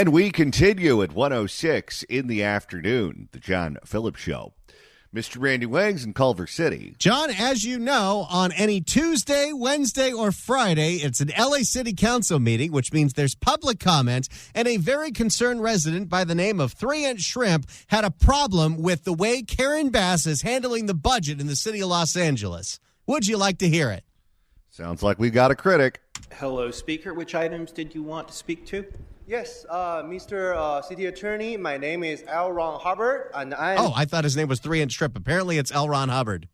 And we continue at 1:06 in the afternoon, the John Phillips Show. Mr. Randy Wangs in Culver City. John, as you know, on any Tuesday, Wednesday, or Friday, it's an LA City Council meeting, which means there's public comment, and a very concerned resident by the name of 3-Inch Shrimp had a problem with the way Karen Bass is handling the budget in the city of Los Angeles. Would you like to hear it? Sounds like we got a critic. Hello, Speaker. Which items did you want to speak to? Yes, Mr. City Attorney, my name is L. Ron Hubbard, and I thought his name was 3-Inch Shrimp. Apparently it's L. Ron Hubbard.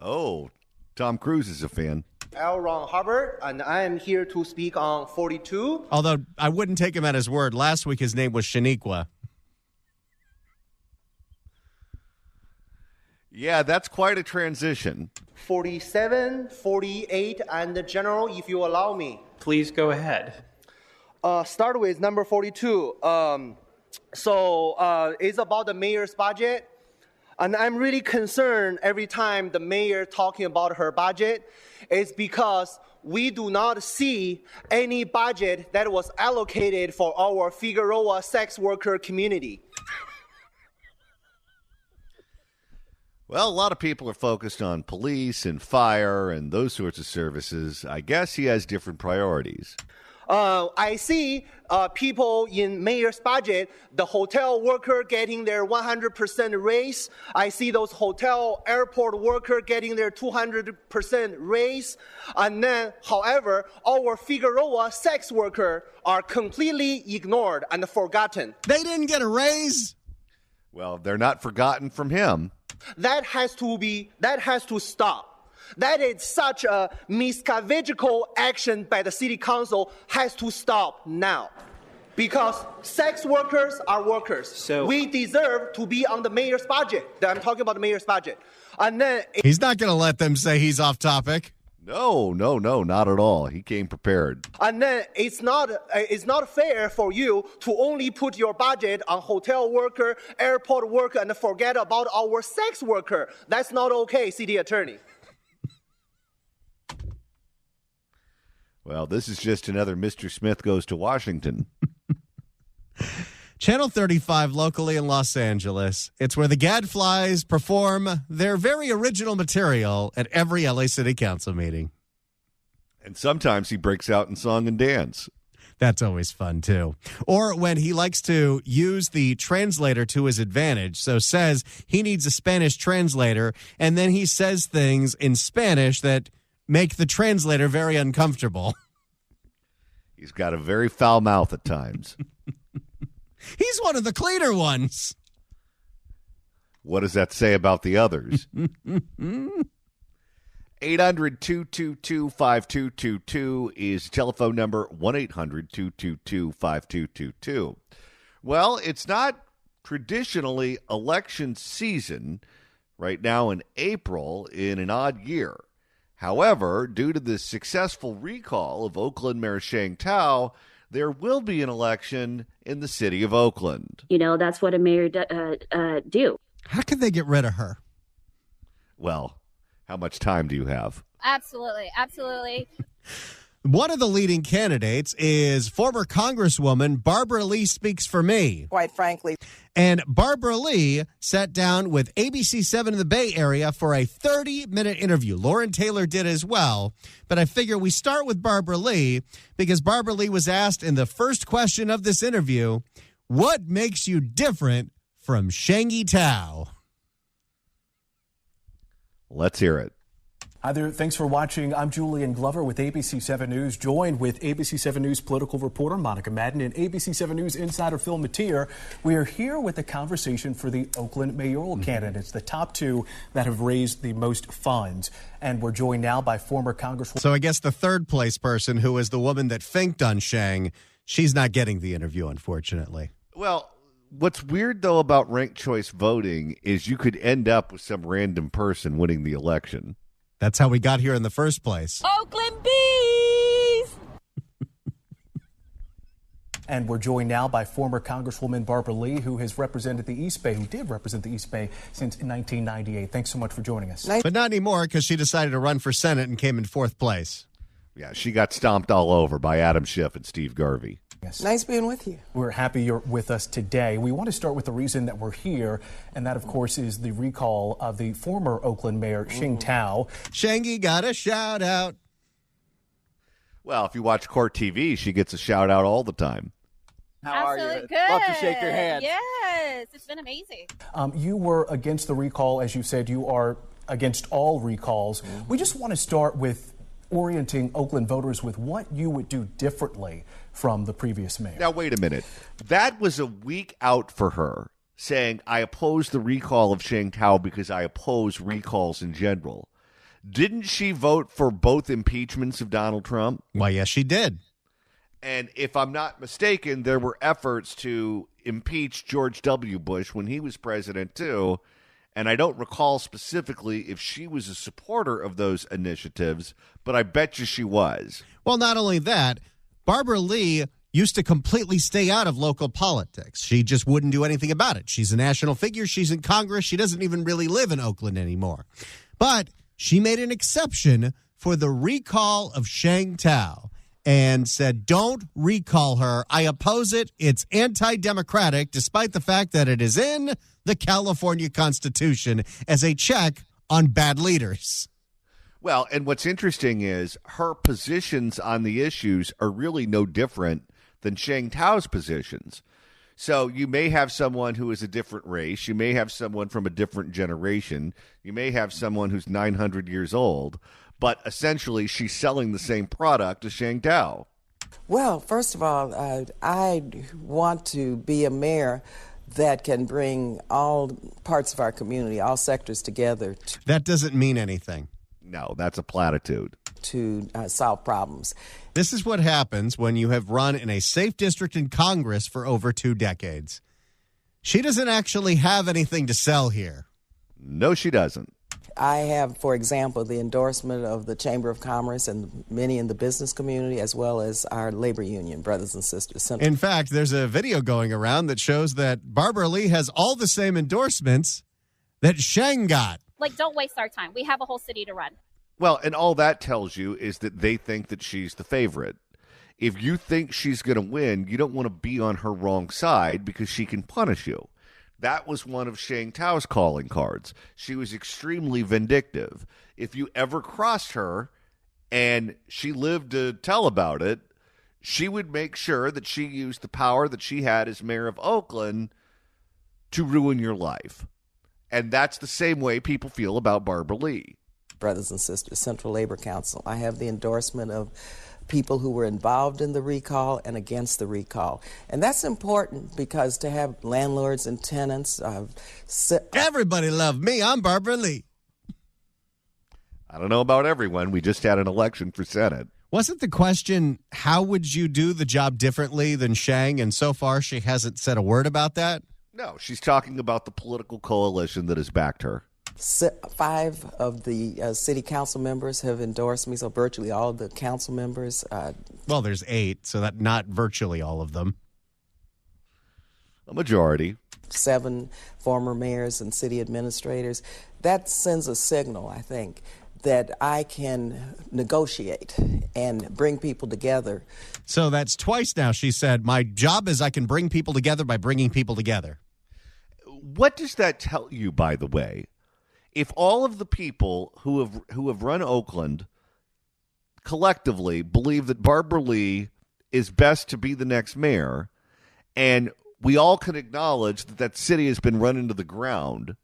Oh, Tom Cruise is a fan. L. Ron Hubbard, and I am here to speak on 42. Although I wouldn't take him at his word. Last week his name was Shaniqua. Yeah, that's quite a transition. 47, 48, and the General, if you allow me. Please go ahead. Start with number 42. It's about the mayor's budget. And I'm really concerned every time the mayor talking about her budget. It's because we do not see any budget that was allocated for our Figueroa sex worker community. Well, a lot of people are focused on police and fire and those sorts of services. I guess he has different priorities. I see people in mayor's budget, the hotel worker getting their 100% raise. I see those hotel airport worker getting their 200% raise. And then, however, our Figueroa sex worker are completely ignored and forgotten. They didn't get a raise? Well, they're not forgotten from him. That has to stop. That is such a miscavigical action by the city council has to stop now. Because sex workers are workers. So we deserve to be on the mayor's budget. I'm talking about the mayor's budget. And then he's not going to let them say he's off topic. No, not at all. He came prepared. And then it's not fair for you to only put your budget on hotel worker, airport worker, and forget about our sex worker. That's not okay, city attorney. Well, this is just another Mr. Smith Goes to Washington. Channel 35 locally in Los Angeles. It's where the Gadflies perform their very original material at every LA City Council meeting. And sometimes he breaks out in song and dance. That's always fun, too. Or when he likes to use the translator to his advantage. So says he needs a Spanish translator, and then he says things in Spanish that make the translator very uncomfortable. He's got a very foul mouth at times. He's one of the cleaner ones. What does that say about the others? 800-222-5222 is the telephone number, 1-800-222-5222. Well, it's not traditionally election season right now in April in an odd year. However, due to the successful recall of Oakland Mayor Sheng Tao, there will be an election in the city of Oakland. You know, that's what a mayor do. How can they get rid of her? Well, how much time do you have? Absolutely. One of the leading candidates is former Congresswoman Barbara Lee Speaks for Me. Quite frankly. And Barbara Lee sat down with ABC7 in the Bay Area for a 30-minute interview. Lauren Taylor did as well. But I figure we start with Barbara Lee because Barbara Lee was asked in the first question of this interview, what makes you different from Sheng Tao? Let's hear it. Hi there. Thanks for watching. I'm Julian Glover with ABC7 News, joined with ABC7 News political reporter Monica Madden and ABC7 News insider Phil Mateer. We are here with a conversation for the Oakland mayoral candidates, the top two that have raised the most funds. And we're joined now by former Congresswoman. So I guess the third place person, who is the woman that finked on Sheng, she's not getting the interview, unfortunately. Well, what's weird, though, about ranked choice voting is you could end up with some random person winning the election. That's how we got here in the first place. Oakland Bees! And we're joined now by former Congresswoman Barbara Lee, who has represented the East Bay, who did represent the East Bay since 1998. Thanks so much for joining us. But not anymore, because she decided to run for Senate and came in fourth place. Yeah, she got stomped all over by Adam Schiff and Steve Garvey. Yes. Nice being with you. We're happy you're with us today. We want to start with the reason that we're here, and that, of course, is the recall of the former Oakland mayor, Sheng Tao. Shangy got a shout out. Well, if you watch Court TV, she gets a shout out all the time. How are you? Good. Love to shake your hand. Yes, it's been amazing. You were against the recall, as you said. You are against all recalls. We just want to start with orienting Oakland voters with what you would do differently from the previous mayor. Now, wait a minute. That was a week out for her, saying, I oppose the recall of Sheng Tao because I oppose recalls in general. Didn't she vote for both impeachments of Donald Trump? Why, yes, she did. And if I'm not mistaken, there were efforts to impeach George W. Bush when he was president, too. And I don't recall specifically if she was a supporter of those initiatives, but I bet you she was. Well, not only that, Barbara Lee used to completely stay out of local politics. She just wouldn't do anything about it. She's a national figure. She's in Congress. She doesn't even really live in Oakland anymore. But she made an exception for the recall of Sheng Tao and said, don't recall her. I oppose it. It's anti-democratic, despite the fact that it is in the California Constitution as a check on bad leaders. Well, and what's interesting is her positions on the issues are really no different than Sheng Tao's positions. So you may have someone who is a different race. You may have someone from a different generation. You may have someone who's 900 years old. But essentially, she's selling the same product as Sheng Tao. Well, first of all, I want to be a mayor that can bring all parts of our community, all sectors together. That doesn't mean anything. No, that's a platitude. To solve problems. This is what happens when you have run in a safe district in Congress for over 2 decades. She doesn't actually have anything to sell here. No, she doesn't. I have, for example, the endorsement of the Chamber of Commerce and many in the business community, as well as our labor union, brothers and sisters. In fact, there's a video going around that shows that Barbara Lee has all the same endorsements that Sheng got. Like, don't waste our time. We have a whole city to run. Well, and all that tells you is that they think that she's the favorite. If you think she's going to win, you don't want to be on her wrong side because she can punish you. That was one of Sheng Tao's calling cards. She was extremely vindictive. If you ever crossed her and she lived to tell about it, she would make sure that she used the power that she had as mayor of Oakland to ruin your life. And that's the same way people feel about Barbara Lee. Brothers and sisters, Central Labor Council. I have the endorsement of people who were involved in the recall and against the recall. And that's important because to have landlords and tenants... Everybody love me. I'm Barbara Lee. I don't know about everyone. We just had an election for Senate. Wasn't the question, how would you do the job differently than Sheng? And so far, she hasn't said a word about that? No, she's talking about the political coalition that has backed her. 5 of the city council members have endorsed me, so virtually all of the council members. Well, there's 8, so that not virtually all of them. A majority. 7 former mayors and city administrators. That sends a signal, I think, that I can negotiate and bring people together. So that's twice now she said, my job is I can bring people together by bringing people together. What does that tell you, by the way? If all of the people who have run Oakland collectively believe that Barbara Lee is best to be the next mayor, and we all can acknowledge that that city has been run into the ground,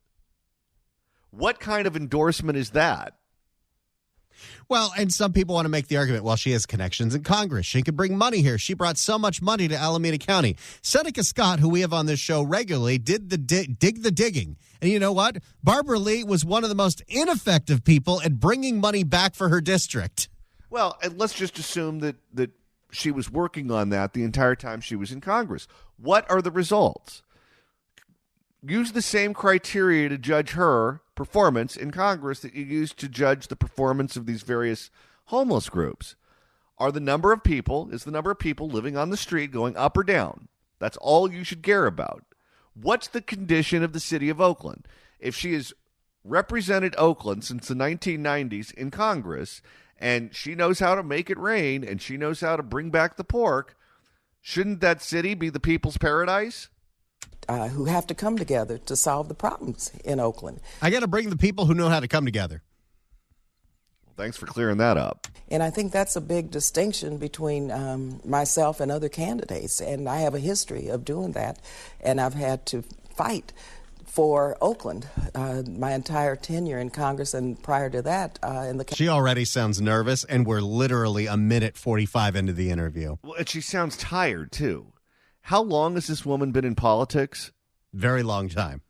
what kind of endorsement is that? Well, and some people want to make the argument, well, she has connections in Congress. She could bring money here. She brought so much money to Alameda County. Seneca Scott, who we have on this show regularly, did the digging. And you know what? Barbara Lee was one of the most ineffective people at bringing money back for her district. Well, and let's just assume that she was working on that the entire time she was in Congress. What are the results? Use the same criteria to judge her performance in Congress that you use to judge the performance of these various homeless groups. Is the number of people living on the street going up or down? That's all you should care about. What's the condition of the city of Oakland? If she has represented Oakland since the 1990s in Congress, and she knows how to make it rain, and she knows how to bring back the pork, Shouldn't that city be the people's paradise? Who have to come together to solve the problems in Oakland. I got to bring the people who know how to come together. Well, thanks for clearing that up. And I think that's a big distinction between myself and other candidates. And I have a history of doing that. And I've had to fight for Oakland my entire tenure in Congress, and prior to that in the... She already sounds nervous, and we're literally a minute 45 into the interview. Well, and she sounds tired, too. How long has this woman been in politics? Very long time.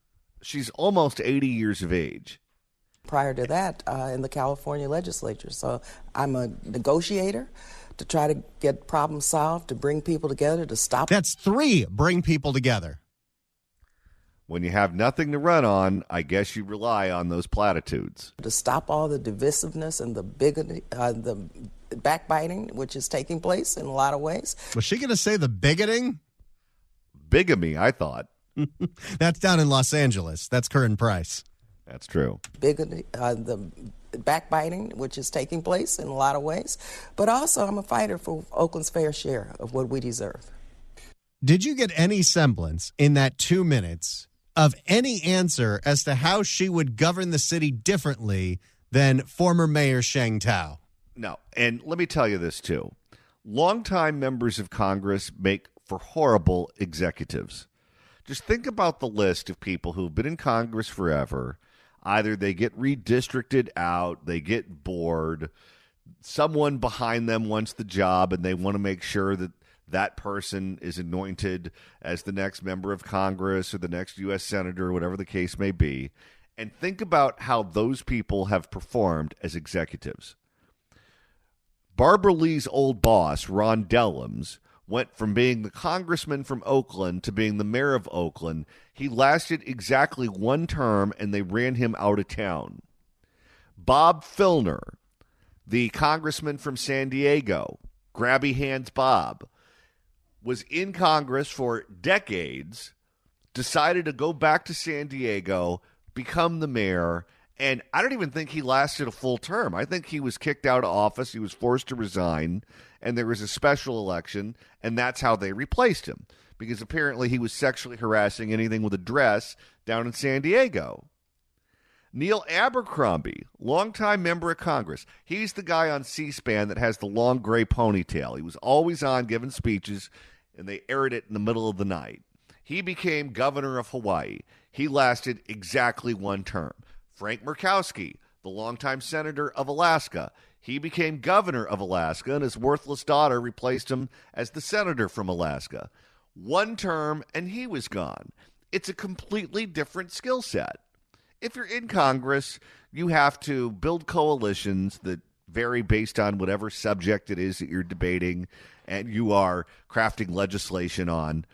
She's almost 80 years of age. Prior to that in the California legislature. So I'm a negotiator to try to get problems solved, to bring people together, to stop... That's 3, bring people together. When you have nothing to run on, I guess you rely on those platitudes. To stop all the divisiveness and the bigotry, the backbiting, which is taking place in a lot of ways. Was she going to say the bigoting? Bigamy, I thought. That's down in Los Angeles. That's Curran Price. That's true. Bigotry, the backbiting, which is taking place in a lot of ways. But also, I'm a fighter for Oakland's fair share of what we deserve. Did you get any semblance in that 2 minutes of any answer as to how she would govern the city differently than former Mayor Sheng Tao? No, and let me tell you this, too. Longtime members of Congress make for horrible executives. Just think about the list of people who've been in Congress forever. Either they get redistricted out, they get bored, someone behind them wants the job, and they want to make sure that that person is anointed as the next member of Congress or the next U.S. Senator, or whatever the case may be. And think about how those people have performed as executives. Barbara Lee's old boss, Ron Dellums, went from being the congressman from Oakland to being the mayor of Oakland. He lasted exactly 1 term, and they ran him out of town. Bob Filner, the congressman from San Diego, Grabby Hands Bob, was in Congress for decades, decided to go back to San Diego, become the mayor, and I don't even think he lasted a full term. I think he was kicked out of office. He was forced to resign, and there was a special election, and that's how they replaced him, because apparently he was sexually harassing anything with a dress down in San Diego. Neil Abercrombie, longtime member of Congress. He's the guy on C-SPAN that has the long gray ponytail. He was always on giving speeches, and they aired it in the middle of the night. He became governor of Hawaii. He lasted exactly 1 term. Frank Murkowski, the longtime senator of Alaska. He became governor of Alaska, and his worthless daughter replaced him as the senator from Alaska. 1 term, and he was gone. It's a completely different skill set. If you're in Congress, you have to build coalitions that vary based on whatever subject it is that you're debating and you are crafting legislation on.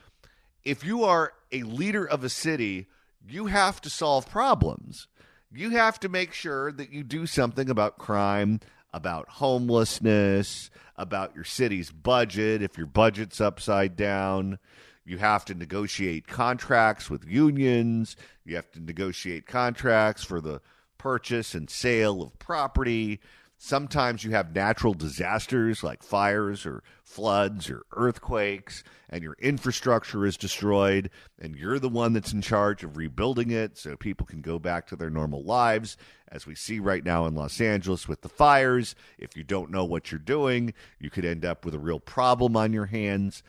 If you are a leader of a city, you have to solve problems. You have to make sure that you do something about crime, about homelessness, about your city's budget. If your budget's upside down, you have to negotiate contracts with unions. You have to negotiate contracts for the purchase and sale of property. Sometimes you have natural disasters like fires or floods or earthquakes, and your infrastructure is destroyed, and you're the one that's in charge of rebuilding it so people can go back to their normal lives, as we see right now in Los Angeles with the fires. If you don't know what you're doing, you could end up with a real problem on your hands.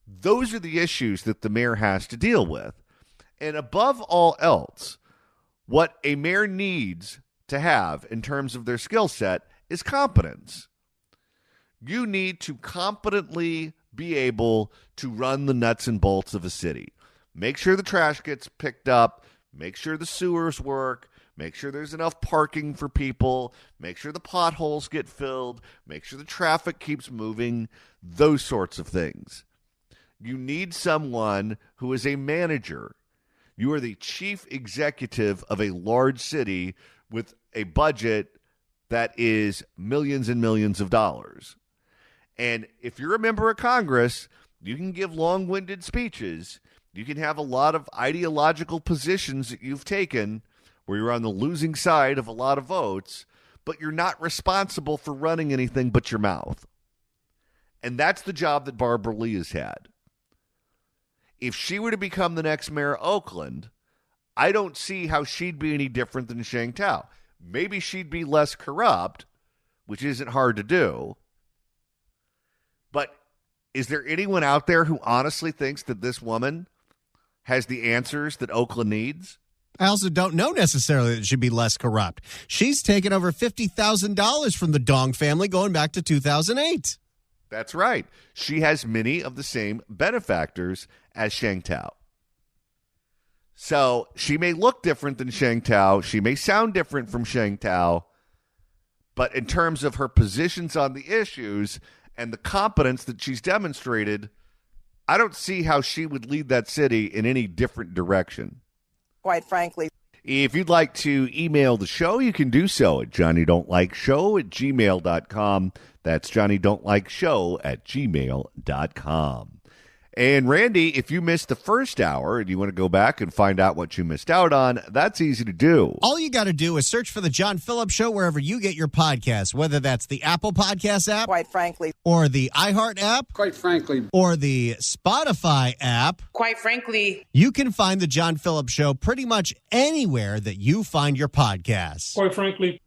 Those are the issues that the mayor has to deal with. And above all else, what a mayor needs to have in terms of their skill set is competence. You need to competently be able to run the nuts and bolts of a city. Make sure the trash gets picked up. Make sure the sewers work. Make sure there's enough parking for people. Make sure the potholes get filled. Make sure the traffic keeps moving. Those sorts of things. You need someone who is a manager. You are the chief executive of a large city with a budget that is millions and millions of dollars. And if you're a member of Congress, you can give long-winded speeches. You can have a lot of ideological positions that you've taken where you're on the losing side of a lot of votes, but you're not responsible for running anything but your mouth. And that's the job that Barbara Lee has had. if she were to become the next mayor of Oakland, I don't see how she'd be any different than Sheng Tao. Maybe she'd be less corrupt, which isn't hard to do. But is there anyone out there who honestly thinks that this woman has the answers that Oakland needs? I also don't know necessarily that she'd be less corrupt. She's taken over $50,000 from the Dong family going back to 2008. That's right. She has many of the same benefactors as Sheng Tao. So she may look different than Sheng Tao. She may sound different from Sheng Tao. But in terms of her positions on the issues and the competence that she's demonstrated, I don't see how she would lead that city in any different direction. Quite frankly. If you'd like to email the show, you can do so at johnnydon'tlikeshow@gmail.com. That's johnnydon'tlikeshow@gmail.com. And Randy, if you missed the first hour and you want to go back and find out what you missed out on, that's easy to do. All you got to do is search for The John Phillips Show wherever you get your podcasts, whether that's the Apple Podcast app, Quite frankly. or the iHeart app, Quite frankly. or the Spotify app. Quite frankly. You can find The John Phillips Show pretty much anywhere that you find your podcasts. Quite frankly.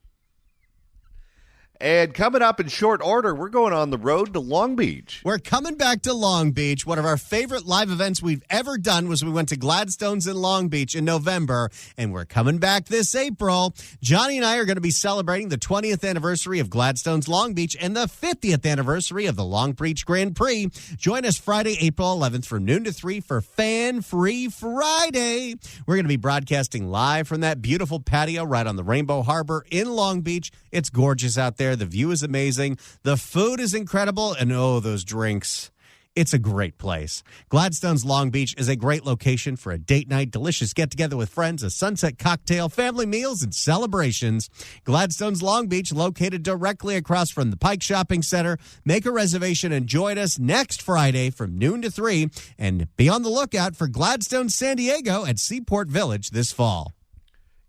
And coming up in short order, we're going on the road to Long Beach. We're coming back to Long Beach. One of our favorite live events we've ever done was we went to Gladstone's in Long Beach in November, and we're coming back this April. Johnny and I are going to be celebrating the 20th anniversary of Gladstone's Long Beach and the 50th anniversary of the Long Beach Grand Prix. Join us Friday, April 11th from noon to 3 for Fan Free Friday. We're going to be broadcasting live from that beautiful patio right on the Rainbow Harbor in Long Beach. It's gorgeous out there. The view is amazing. The food is incredible. And oh, those drinks. It's a great place. Gladstone's Long Beach is a great location for a date night, delicious get-together with friends, a sunset cocktail, family meals, and celebrations. Gladstone's Long Beach, located directly across from the Pike Shopping Center. Make a reservation and join us next Friday from noon to 3. And be on the lookout for Gladstone San Diego at Seaport Village this fall.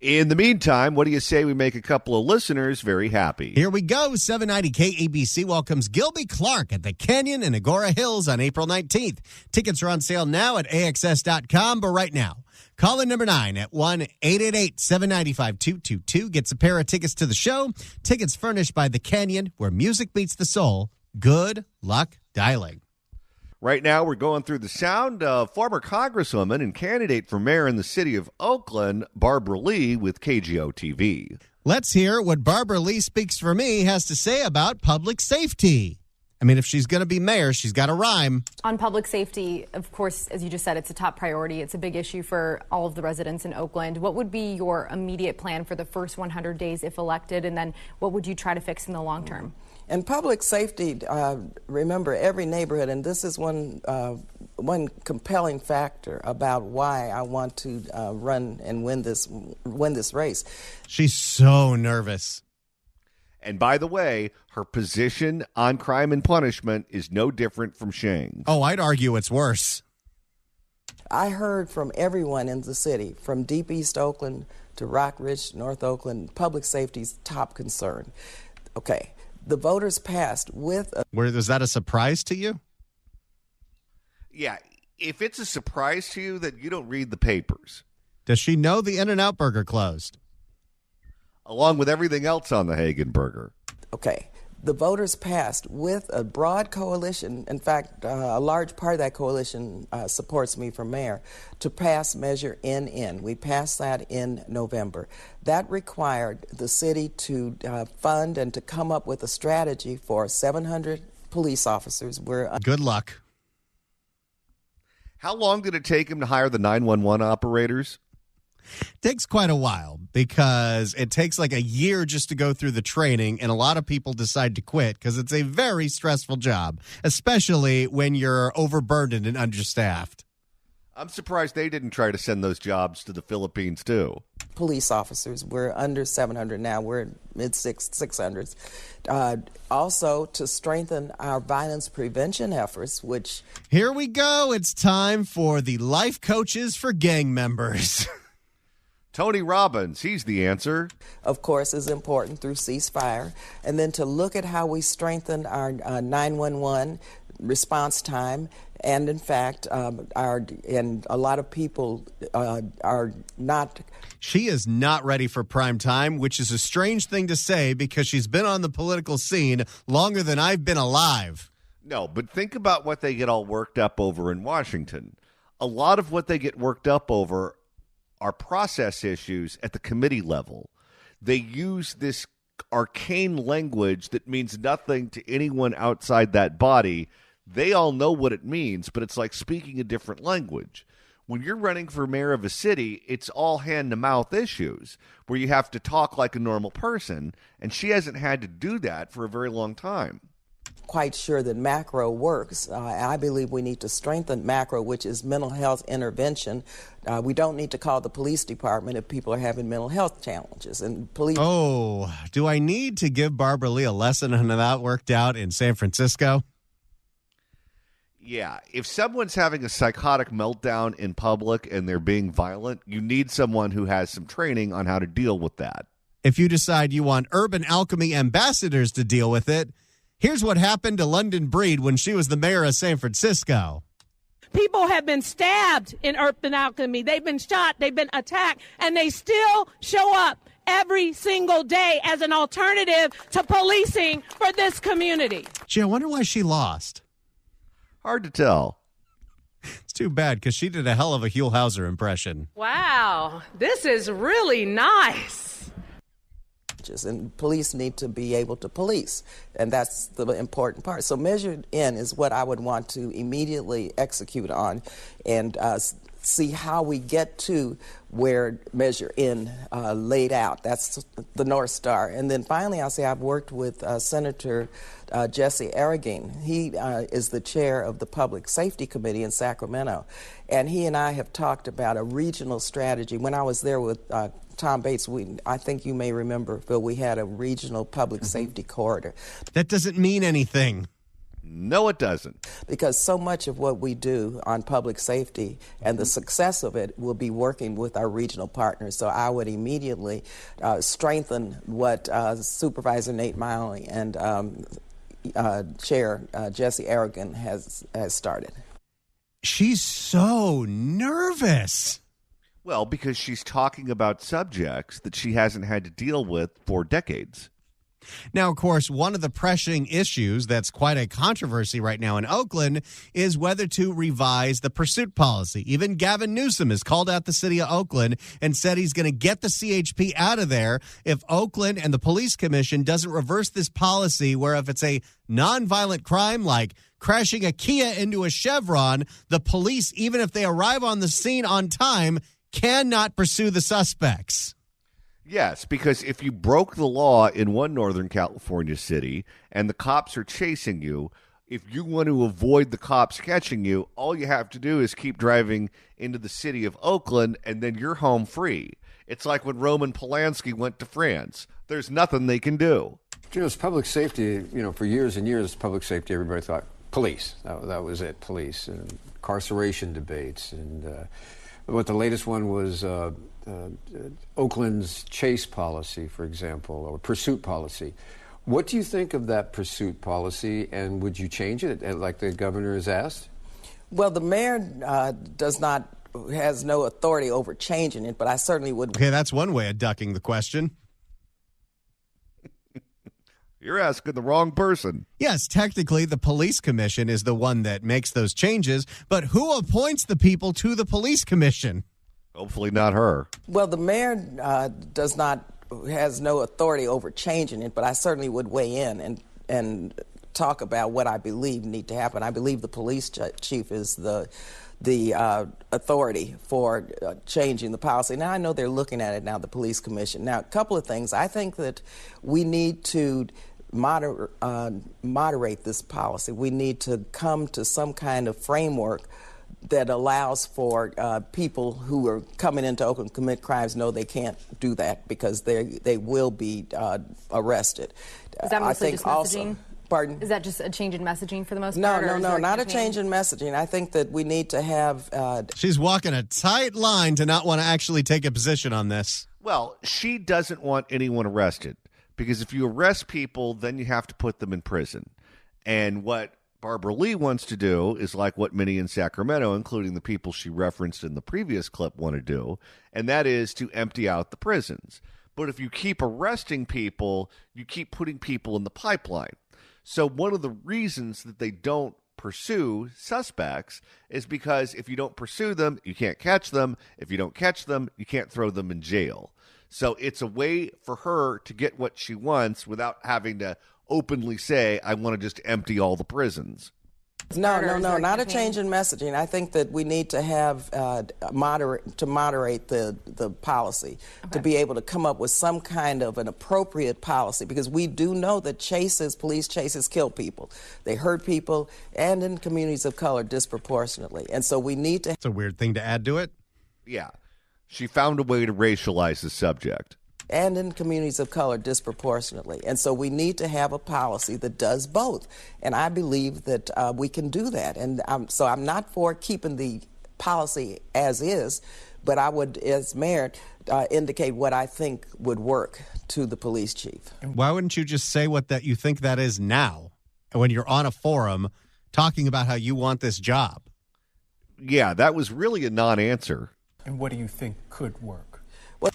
In the meantime, what do you say we make a couple of listeners very happy? Here we go. 790 KABC welcomes Gilby Clark at the Canyon in Agora Hills on April 19th. Tickets are on sale now at AXS.com, but right now, call in number 9 at 1-888-795-2222. Gets a pair of tickets to the show. Tickets furnished by the Canyon, where music meets the soul. Good luck dialing. Right now, we're going through the sound of former Congresswoman and candidate for mayor in the city of Oakland, Barbara Lee, with KGO-TV. Let's hear what Barbara Lee Speaks for Me has to say about public safety. I mean, if she's going to be mayor, she's got to rhyme. On public safety, of course, as you just said, it's a top priority. It's a big issue for all of the residents in Oakland. What would be your immediate plan for the first 100 days if elected? And then what would you try to fix in the long term? And public safety, remember, every neighborhood, and this is one compelling factor about why I want to run and win this race. She's so nervous. And by the way, her position on crime and punishment is no different from Sheng's. Oh, I'd argue it's worse. I heard from everyone in the city, from Deep East Oakland to Rock Ridge, North Oakland, public safety's top concern. Okay. The voters passed with a... Was that a surprise to you? Yeah, if it's a surprise to you, then you don't read the papers. Does she know the In-N-Out Burger closed? Along with everything else on the Hagen Burger. Okay. The voters passed with a broad coalition. In fact, a large part of that coalition supports me for mayor, to pass Measure NN. We passed that in November. That required the city to fund and to come up with a strategy for 700 police officers. Good luck. How long did it take him to hire the 911 operators? Takes quite a while because it takes like a year just to go through the training, and a lot of people decide to quit because it's a very stressful job, especially when you're overburdened and understaffed. I'm surprised they didn't try to send those jobs to the Philippines, too. Police officers, we're under 700 now. We're in mid-600s. Also, to strengthen our violence prevention efforts, which... Here we go. It's time for the life coaches for gang members. Tony Robbins, he's the answer. Of course, is important through ceasefire. And then to look at how we strengthen our 911 response time And in fact, and a lot of people are not. She is not ready for prime time, which is a strange thing to say because she's been on the political scene longer than I've been alive. No, but think about what they get all worked up over in Washington. A lot of what they get worked up over are process issues at the committee level. They use this arcane language that means nothing to anyone outside that body. They all know what it means, but it's like speaking a different language. When you're running for mayor of a city, it's all hand-to-mouth issues where you have to talk like a normal person, and she hasn't had to do that for a very long time. Quite sure that macro works. I believe we need to strengthen macro, which is mental health intervention. We don't need to call the police department if people are having mental health challenges. And police. Oh, do I need to give Barbara Lee a lesson on how that worked out in San Francisco? Yeah, if someone's having a psychotic meltdown in public and they're being violent, you need someone who has some training on how to deal with that. If you decide you want Urban Alchemy ambassadors to deal with it, here's what happened to London Breed when she was the mayor of San Francisco. People have been stabbed in Urban Alchemy. They've been shot, they've been attacked, and they still show up every single day as an alternative to policing for this community. Gee, I wonder why she lost. Hard to tell. It's too bad because she did a hell of a Huell Hauser impression. Wow, this is really nice. And police need to be able to police, and that's the important part. So Measure N is what I would want to immediately execute on and see how we get to where Measure N laid out. That's the North Star. And then finally, I'll say I've worked with Senator Jesse Arreguín. He is the chair of the Public Safety Committee in Sacramento, and he and I have talked about a regional strategy. When I was there with Tom Bates, I think you may remember, Phil, we had a regional public safety corridor. That doesn't mean anything. No, it doesn't. Because so much of what we do on public safety and the success of it will be working with our regional partners. So I would immediately strengthen what Supervisor Nate Miley and Chair Jesse Arreguín has started. She's so nervous. Well, because she's talking about subjects that she hasn't had to deal with for decades. Now, of course, one of the pressing issues that's quite a controversy right now in Oakland is whether to revise the pursuit policy. Even Gavin Newsom has called out the city of Oakland and said he's going to get the CHP out of there if Oakland and the police commission doesn't reverse this policy where if it's a nonviolent crime like crashing a Kia into a Chevron, the police, even if they arrive on the scene on time, cannot pursue the suspects. Yes, because if you broke the law in one Northern California city and the cops are chasing you, if you want to avoid the cops catching you, all you have to do is keep driving into the city of Oakland and then you're home free. It's like when Roman Polanski went to France. There's nothing they can do. You know, it's public safety, for years and years, public safety, everybody thought police. That was it, police. And incarceration debates. And what the latest one was Oakland's chase policy, for example, or pursuit policy. What do you think of that pursuit policy, and would you change it, like the governor has asked? Well, the mayor has no authority over changing it, but I certainly would. Okay, that's one way of ducking the question. You're asking the wrong person. Yes, technically, the police commission is the one that makes those changes, but who appoints the people to the police commission? Hopefully not her. Well, the mayor has no authority over changing it, but I certainly would weigh in and talk about what I believe need to happen. I believe the police chief is the authority for changing the policy. Now, I know they're looking at it now, the police commission. Now, a couple of things. I think that we need to moderate this policy. We need to come to some kind of framework that allows for people who are coming into Oakland to commit crimes know they can't do that because they will be arrested. Is that mostly just messaging? Pardon? Is that just a change in messaging for the most part? No, not a change in messaging. I think that we need to have... She's walking a tight line to not want to actually take a position on this. Well, she doesn't want anyone arrested because if you arrest people, then you have to put them in prison. And what Barbara Lee wants to do is like what many in Sacramento, including the people she referenced in the previous clip, want to do, and that is to empty out the prisons. But if you keep arresting people, you keep putting people in the pipeline. So one of the reasons that they don't pursue suspects is because if you don't pursue them, you can't catch them. If you don't catch them, you can't throw them in jail. So it's a way for her to get what she wants without having to openly say, I want to just empty all the prisons. No, not a change in messaging. I think that we need to have moderate the policy, to be able to come up with some kind of an appropriate policy, because we do know that police chases kill people. They hurt people, and in communities of color disproportionately. And so we need to... It's a weird thing to add to it. Yeah. She found a way to racialize the subject. And in communities of color disproportionately. And so we need to have a policy that does both. And I believe that we can do that. And so I'm not for keeping the policy as is, but I would, as mayor, indicate what I think would work to the police chief. Why wouldn't you just say what that you think that is now, when you're on a forum talking about how you want this job? Yeah, that was really a non-answer. And what do you think could work?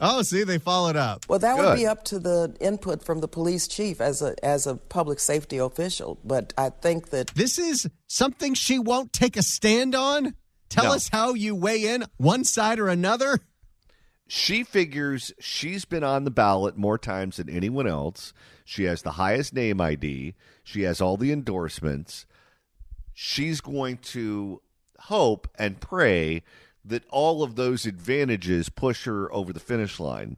Oh, see, they followed up. Well, that would be up to the input from the police chief as a public safety official. But I think that... This is something she won't take a stand on? Tell us how you weigh in, one side or another? She figures she's been on the ballot more times than anyone else. She has the highest name ID. She has all the endorsements. She's going to hope and pray that all of those advantages pushes her over the finish line,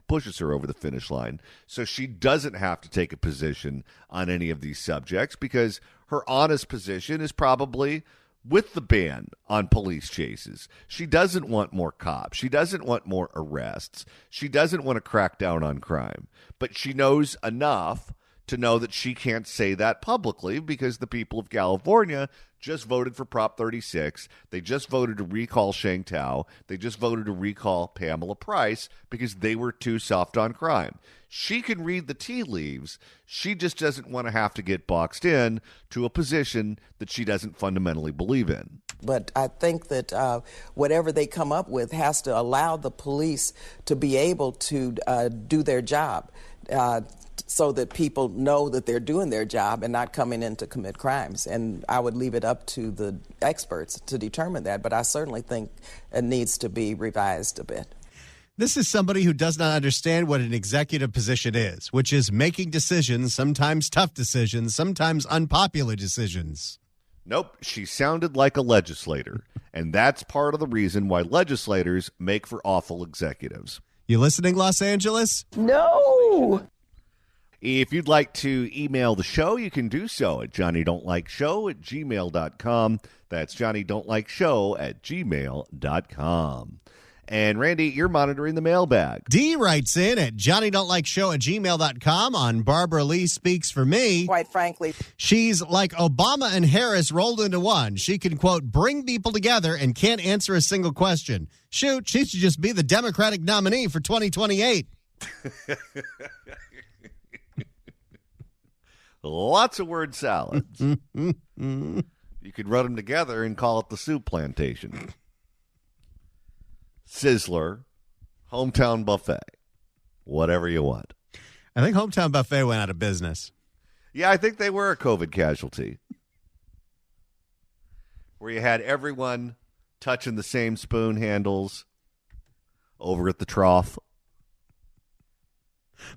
so she doesn't have to take a position on any of these subjects, because her honest position is probably with the ban on police chases. She doesn't want more cops. She doesn't want more arrests. She doesn't want to crack down on crime. But she knows enough to know that she can't say that publicly, because the people of California just voted for Prop 36. They just voted to recall Sheng Tao. They just voted to recall Pamela Price because they were too soft on crime. She can read the tea leaves. She just doesn't want to have to get boxed in to a position that she doesn't fundamentally believe in. But I think that whatever they come up with has to allow the police to be able to do their job, so that people know that they're doing their job and not coming in to commit crimes. And I would leave it up to the experts to determine that, but I certainly think it needs to be revised a bit. This is somebody who does not understand what an executive position is, which is making decisions, sometimes tough decisions, sometimes unpopular decisions. Nope, she sounded like a legislator, and that's part of the reason why legislators make for awful executives. You listening, Los Angeles? No! If you'd like to email the show, you can do so at johnnydon'tlikeshow@gmail.com. That's johnnydon'tlikeshow@gmail.com. And Randy, you're monitoring the mailbag. Dee writes in at johnnydon'tlikeshow@gmail.com on Barbara Lee Speaks for Me. Quite frankly, she's like Obama and Harris rolled into one. She can, quote, bring people together and can't answer a single question. Shoot, she should just be the Democratic nominee for 2028. Lots of word salads. You could run them together and call it the Soup Plantation. Sizzler, Hometown Buffet, whatever you want. I think Hometown Buffet went out of business. Yeah, I think they were a COVID casualty. Where you had everyone touching the same spoon handles over at the trough.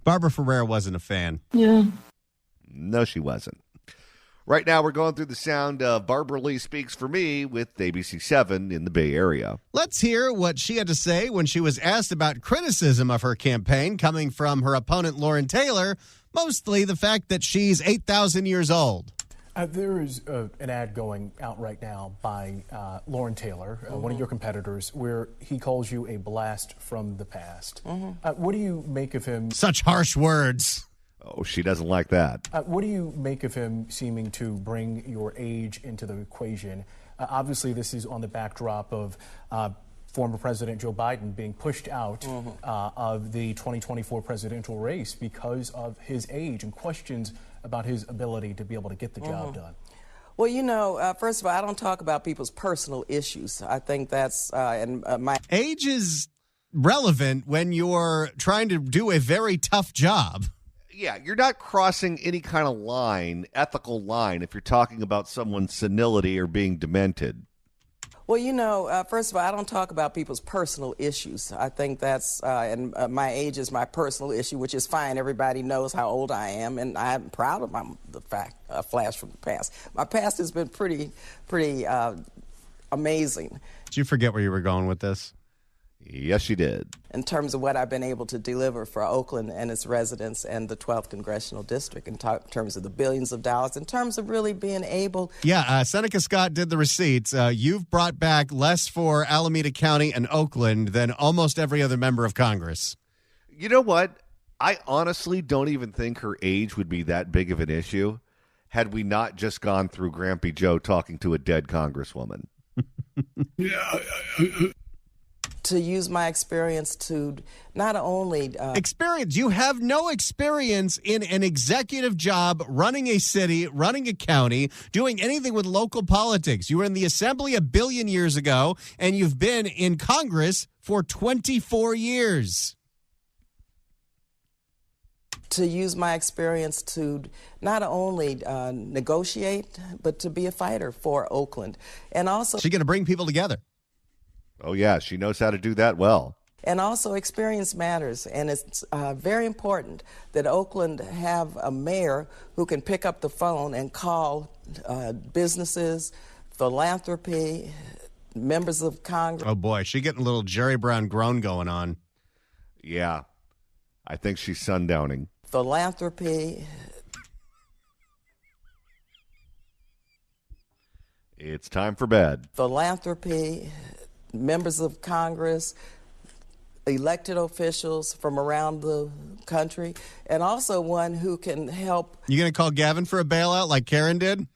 Barbara Ferrer wasn't a fan. Yeah. No, she wasn't. Right now, we're going through the sound of Barbara Lee Speaks for Me with ABC7 in the Bay Area. Let's hear what she had to say when she was asked about criticism of her campaign coming from her opponent, Lauren Taylor, mostly the fact that she's 8,000 years old. There is an ad going out right now by Lauren Taylor, one of your competitors, where he calls you a blast from the past. What do you make of him? Such harsh words. Oh, she doesn't like that. What do you make of him seeming to bring your age into the equation? Obviously, this is on the backdrop of former President Joe Biden being pushed out of the 2024 presidential race because of his age and questions about his ability to be able to get the job done. Well, first of all, I don't talk about people's personal issues. I think that's my age is relevant when you're trying to do a very tough job. Yeah, you're not crossing any kind of ethical line, if you're talking about someone's senility or being demented. Well, first of all, I don't talk about people's personal issues. I think that's, my age is my personal issue, which is fine. Everybody knows how old I am, and I'm proud of the fact, flash from the past. My past has been pretty amazing. Did you forget where you were going with this? Yes, you did. In terms of what I've been able to deliver for Oakland and its residents and the 12th Congressional District, in terms of the billions of dollars, in terms of really being able... Yeah, Seneca Scott did the receipts. You've brought back less for Alameda County and Oakland than almost every other member of Congress. You know what? I honestly don't even think her age would be that big of an issue had we not just gone through Grampy Joe talking to a dead congresswoman. To use my experience to not only... Experience? You have no experience in an executive job, running a city, running a county, doing anything with local politics. You were in the Assembly a billion years ago, and you've been in Congress for 24 years. To use my experience to not only negotiate, but to be a fighter for Oakland. And also... She's going to bring people together. Oh, yeah, she knows how to do that well. And also experience matters, and it's very important that Oakland have a mayor who can pick up the phone and call businesses, philanthropy, members of Congress. Oh, boy, she's getting a little Jerry Brown groan going on. Yeah, I think she's sundowning. Philanthropy. It's time for bed. Philanthropy. Members of Congress, elected officials from around the country, and also one who can help. You going to call Gavin for a bailout like Karen did?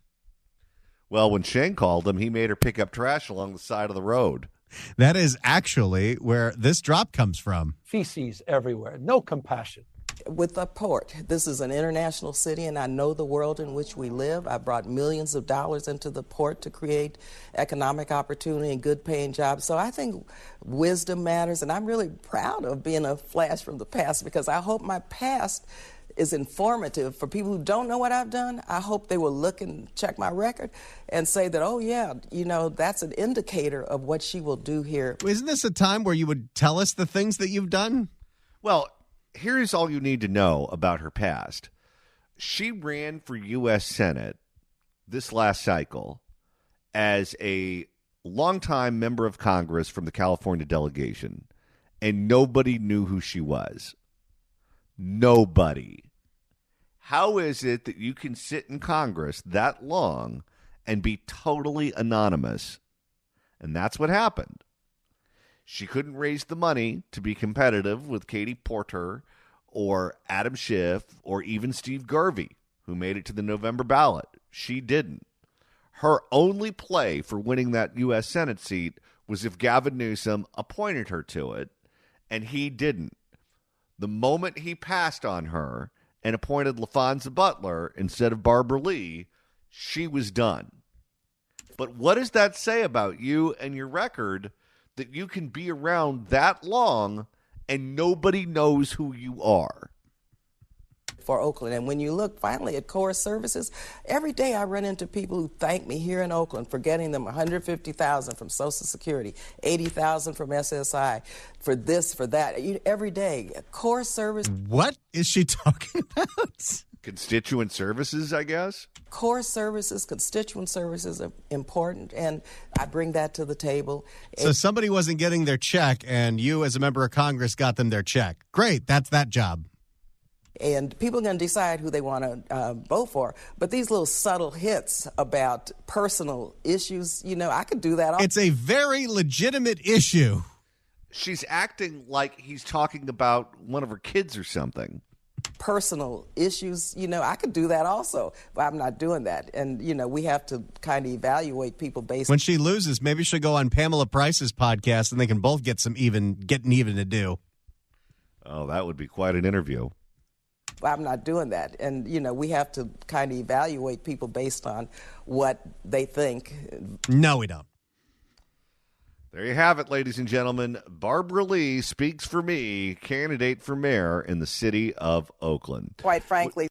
Well, when Shane called him, he made her pick up trash along the side of the road. That is actually where this drop comes from. Feces everywhere, no compassion. With the port, this is an international city, and I know the world in which we live. I brought millions of dollars into the port to create economic opportunity and good-paying jobs. So I think wisdom matters, and I'm really proud of being a flash from the past because I hope my past is informative for people who don't know what I've done. I hope they will look and check my record and say that, oh, yeah, that's an indicator of what she will do here. Isn't this a time where you would tell us the things that you've done? Well, here's all you need to know about her past. She ran for U.S. Senate this last cycle as a longtime member of Congress from the California delegation, and nobody knew who she was. Nobody. How is it that you can sit in Congress that long and be totally anonymous? And that's what happened. She couldn't raise the money to be competitive with Katie Porter or Adam Schiff or even Steve Garvey, who made it to the November ballot. She didn't. Her only play for winning that U.S. Senate seat was if Gavin Newsom appointed her to it, and he didn't. The moment he passed on her and appointed LaFonza Butler instead of Barbara Lee, she was done. But what does that say about you and your record that you can be around that long and nobody knows who you are? For Oakland. And when you look finally at core services, every day I run into people who thank me here in Oakland for getting them $150,000 from Social Security, $80,000 from SSI, for this, for that. Every day, core service. What is she talking about? Constituent services, I guess. Core services, constituent services are important, and I bring that to the table. So somebody wasn't getting their check, and you as a member of Congress got them their check. Great, that's that job. And people are going to decide who they want to vote for. But these little subtle hits about personal issues, I could do that. It's a very legitimate issue. She's acting like he's talking about one of her kids or something. Personal issues, I could do that also, but I'm not doing that. And, we have to kind of evaluate people based. When she loses, maybe she'll go on Pamela Price's podcast and they can both get getting even to do. Oh, that would be quite an interview. I'm not doing that. And, we have to kind of evaluate people based on what they think. No, we don't. There you have it, ladies and gentlemen. Barbara Lee speaks for me, candidate for mayor in the city of Oakland. Quite frankly,